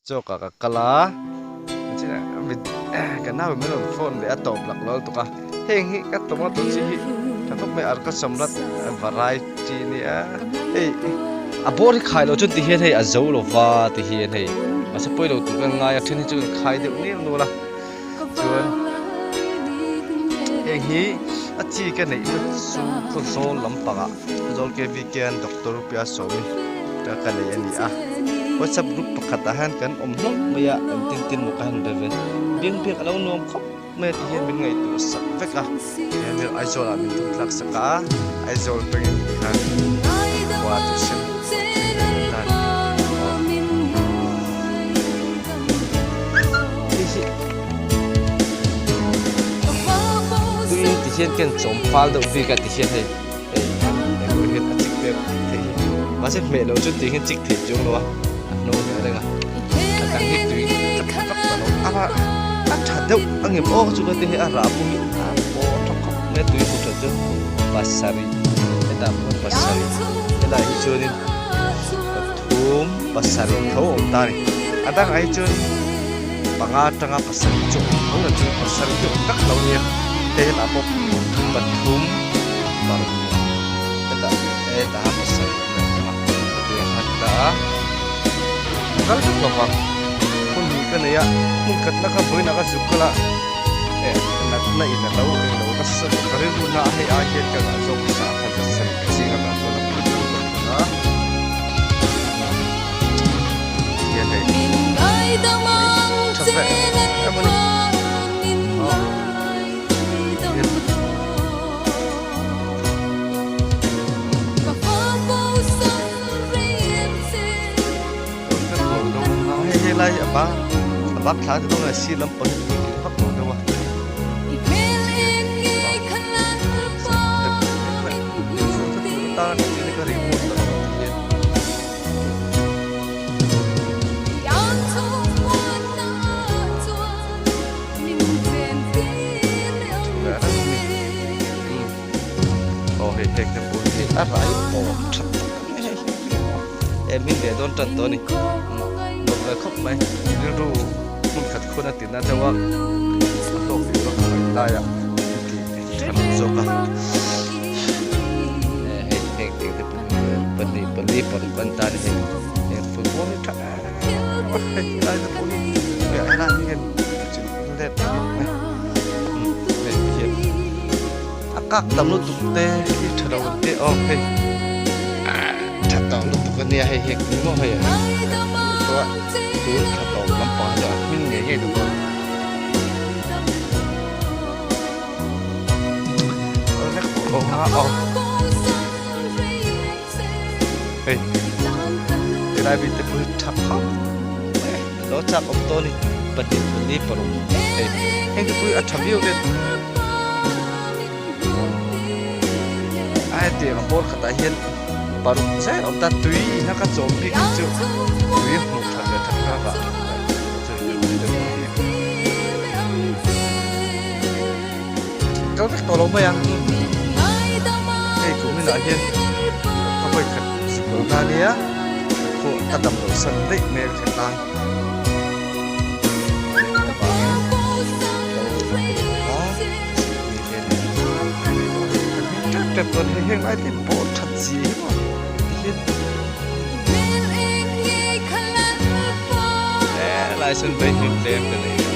Joka kala china mit kana me no phone le atop lak lol to ka heng hi ka to ma to chi hi ta to me ar ka samlat variety ni a ei a bor khai lo chun ti hian hei a zo lo wa ti hian hei ma sa poi lo tu ka ngai a thin chu khai de ni no la chuan heng hi a chi ka nei na su khon so lam pa ga zol ke weekend doctor pia so mi ta ka nei ani a WhatsApp group pakatahan kan omhlong maya an tin mo kan reven bin pek alo nom khop me ti hian min ngai tu sak veka ya me aizol a min tlak saka aizol pengin khan wa tu sim ti hian ken chom phal do vi ka ti hian hei ko hian a chik pek te ma se me lo chu ti hian chik the chung lo no me nga tang hi tui tak tak pa lo ala a tha deu angem o chu ka te a ra pu mi a po thok khop me tui pu tha chu pasari eta pasari eta hi chu ni thum pasari tho om ta ni adang ai chu panga tanga pasari chu ong chu pasari chu tak lo ni te na po pathum par eta pasari te hatta kal ko pa kun ni ka ya mun kat na ka boy na ka sukala na ina lo ka sa ka ri ru na he a ke ka zo sa ka sa ka si ka to na ya he ai da mang che lai ba thla to na si lam pa ni hak no de wa ta ni ka ri mo ta oh he tek de po ni a rai po em min de don tan to ni khóc mày ru mun khat khona tin na tawa to fi ro ta ya ki tham zo ka he he te pani pan ta ni he fu ko ni tha ai da po ni ya na ni hen chin le ta me he akak tam lu tu te ki tharo te o he tha ta lu tu ka ni he he ni mo he to tu kha to lam pa ja min nge nge du ko nek ko ha o hey dai bi te pu thap ha lo chap om to ni pati ni paru hey heng te pu a tham yo ke ai te ngam bor khata hian paru sai om ta tui na ka chom bi ki chu tui mu tha le tha ka ba kau tak tolong bayang ku min la hian ka poi khat sikol na nia ko tadam lo san dei me khat langแต่ตอนเฮงไอ้ที่โปรดทัดจีบ่ลายเส้นไปหิมเต็มกันเลย